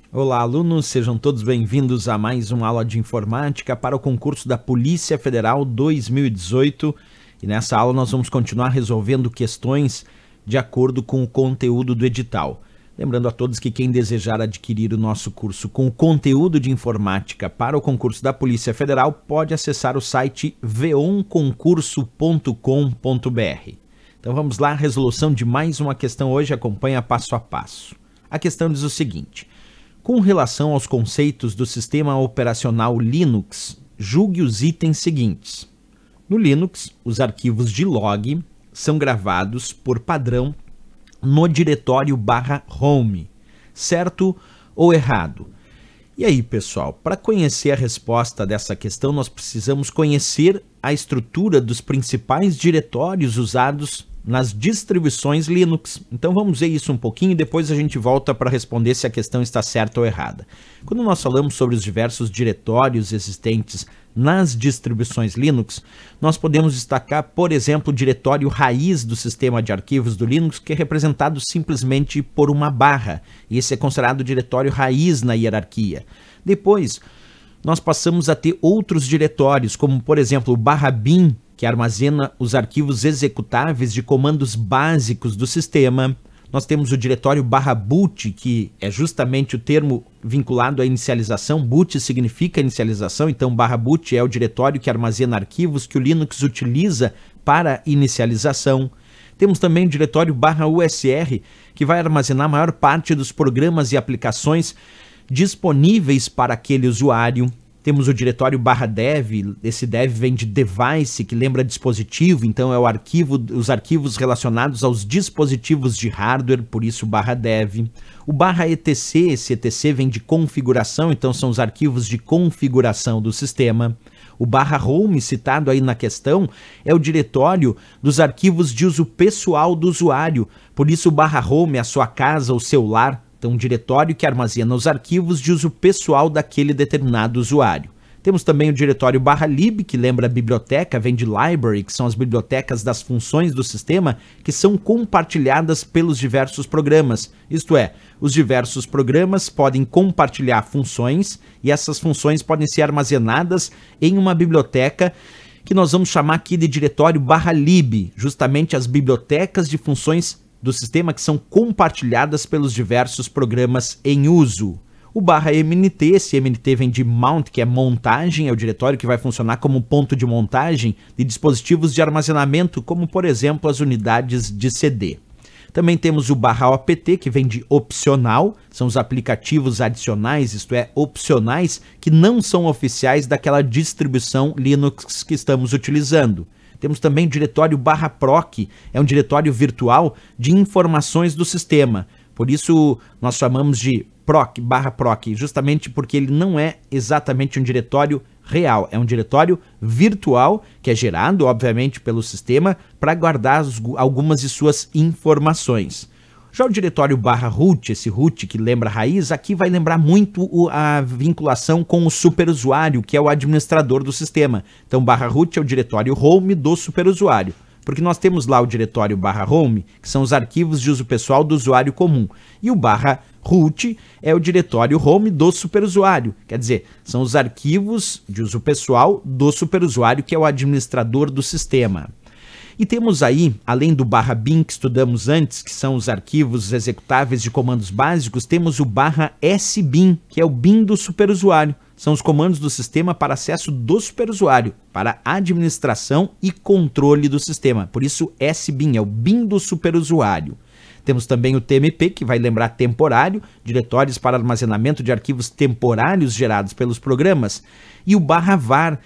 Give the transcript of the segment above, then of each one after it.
Olá, alunos, sejam todos bem-vindos a mais uma aula de informática para o concurso da Polícia Federal 2018. E nessa aula nós vamos continuar resolvendo questões de acordo com o conteúdo do edital. Lembrando a todos que quem desejar adquirir o nosso curso com o conteúdo de informática para o concurso da Polícia Federal pode acessar o site veonconcurso.com.br. Então vamos lá, resolução de mais uma questão hoje, acompanha passo a passo. A questão diz o seguinte: com relação aos conceitos do sistema operacional Linux, julgue os itens seguintes. No Linux, os arquivos de log são gravados por padrão no diretório /home, certo ou errado? E aí, pessoal, para conhecer a resposta dessa questão, nós precisamos conhecer a estrutura dos principais diretórios usados nas distribuições Linux. Então vamos ver isso um pouquinho e depois a gente volta para responder se a questão está certa ou errada. Quando nós falamos sobre os diversos diretórios existentes nas distribuições Linux, nós podemos destacar, por exemplo, o diretório raiz do sistema de arquivos do Linux, que é representado simplesmente por uma barra. E esse é considerado o diretório raiz na hierarquia. Depois, nós passamos a ter outros diretórios, como por exemplo o /bin, que armazena os arquivos executáveis de comandos básicos do sistema. Nós temos o diretório /boot, que é justamente o termo vinculado à inicialização. Boot significa inicialização, então /boot é o diretório que armazena arquivos que o Linux utiliza para inicialização. Temos também o diretório /usr, que vai armazenar a maior parte dos programas e aplicações disponíveis para aquele usuário. Temos o diretório /dev, esse dev vem de device, que lembra dispositivo, então é os arquivos relacionados aos dispositivos de hardware, por isso /dev. O /etc, esse etc vem de configuração, então são os arquivos de configuração do sistema. O /home, citado aí na questão, é o diretório dos arquivos de uso pessoal do usuário, por isso o /home é a sua casa, o seu lar. Então, um diretório que armazena os arquivos de uso pessoal daquele determinado usuário. Temos também o diretório /lib, que lembra a biblioteca, vem de library, que são as bibliotecas das funções do sistema, que são compartilhadas pelos diversos programas. Isto é, os diversos programas podem compartilhar funções, e essas funções podem ser armazenadas em uma biblioteca que nós vamos chamar aqui de diretório /lib, justamente as bibliotecas de funções do sistema que são compartilhadas pelos diversos programas em uso. O /mnt, esse mnt vem de mount, que é montagem, é o diretório que vai funcionar como ponto de montagem de dispositivos de armazenamento, como por exemplo as unidades de CD. Também temos o /opt, que vem de opcional, são os aplicativos adicionais, isto é, opcionais, que não são oficiais daquela distribuição Linux que estamos utilizando. Temos também o diretório /proc, é um diretório virtual de informações do sistema. Por isso nós chamamos de proc, /proc, justamente porque ele não é exatamente um diretório real. É um diretório virtual que é gerado, obviamente, pelo sistema para guardar algumas de suas informações. Já o diretório /root, esse root que lembra raiz, aqui vai lembrar muito a vinculação com o superusuário, que é o administrador do sistema. Então /root é o diretório home do superusuário, porque nós temos lá o diretório /home, que são os arquivos de uso pessoal do usuário comum, e o /root é o diretório home do superusuário, quer dizer, são os arquivos de uso pessoal do superusuário, que é o administrador do sistema. E temos aí, além do /bin que estudamos antes, que são os arquivos executáveis de comandos básicos, temos o /sbin, que é o bin do superusuário. São os comandos do sistema para acesso do superusuário, para administração e controle do sistema. Por isso, sbin é o bin do superusuário. Temos também o tmp, que vai lembrar temporário, diretórios para armazenamento de arquivos temporários gerados pelos programas. E o /var,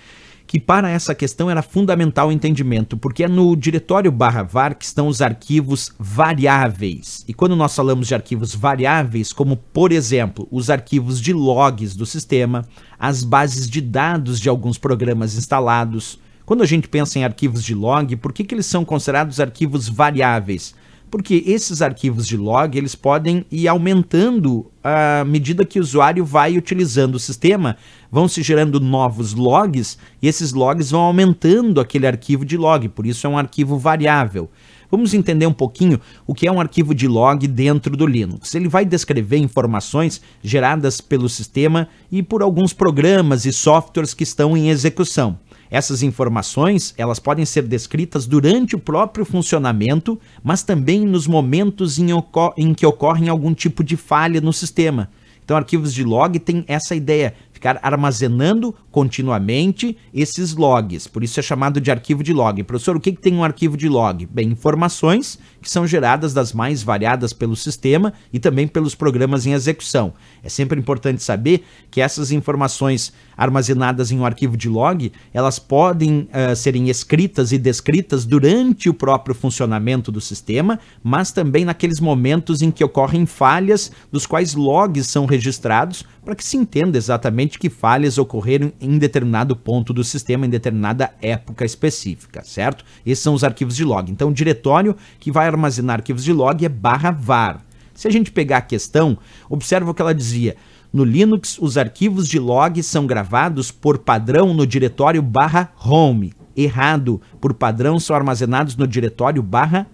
que para essa questão era fundamental o entendimento, porque é no diretório /var que estão os arquivos variáveis. E quando nós falamos de arquivos variáveis, como por exemplo, os arquivos de logs do sistema, as bases de dados de alguns programas instalados. Quando a gente pensa em arquivos de log, por que eles são considerados arquivos variáveis? Porque esses arquivos de log, eles podem ir aumentando à medida que o usuário vai utilizando o sistema, vão se gerando novos logs, e esses logs vão aumentando aquele arquivo de log, por isso é um arquivo variável. Vamos entender um pouquinho o que é um arquivo de log dentro do Linux. Ele vai descrever informações geradas pelo sistema e por alguns programas e softwares que estão em execução. Essas informações, elas podem ser descritas durante o próprio funcionamento, mas também nos momentos em que ocorrem algum tipo de falha no sistema. Então, arquivos de log têm essa ideia, ficar armazenando continuamente esses logs. Por isso é chamado de arquivo de log. Professor, o que tem um arquivo de log? Bem, informações que são geradas das mais variadas pelo sistema e também pelos programas em execução. É sempre importante saber que essas informações armazenadas em um arquivo de log, elas podem serem escritas e descritas durante o próprio funcionamento do sistema, mas também naqueles momentos em que ocorrem falhas, dos quais logs são registrados, para que se entenda exatamente que falhas ocorreram em determinado ponto do sistema, em determinada época específica, certo? Esses são os arquivos de log. Então, o diretório que vai armazenar arquivos de log é /var. Se a gente pegar a questão, observa o que ela dizia. No Linux, os arquivos de log são gravados por padrão no diretório /home. Errado, por padrão são armazenados no diretório /var.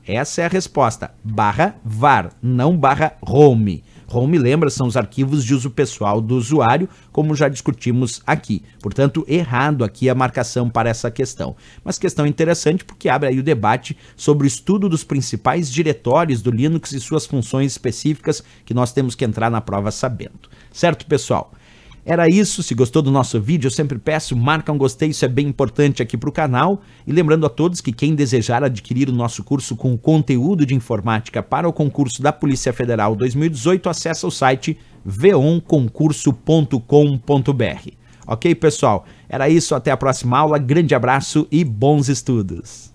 Essa é a resposta, /var, não /home. Home, lembra, são os arquivos de uso pessoal do usuário, como já discutimos aqui. Portanto, errado aqui a marcação para essa questão. Mas questão interessante porque abre aí o debate sobre o estudo dos principais diretórios do Linux e suas funções específicas que nós temos que entrar na prova sabendo. Certo, pessoal? Era isso. Se gostou do nosso vídeo, eu sempre peço, marca um gostei, isso é bem importante aqui para o canal. E lembrando a todos que quem desejar adquirir o nosso curso com conteúdo de informática para o concurso da Polícia Federal 2018, acessa o site veonconcurso.com.br. Ok, pessoal? Era isso, até a próxima aula, grande abraço e bons estudos!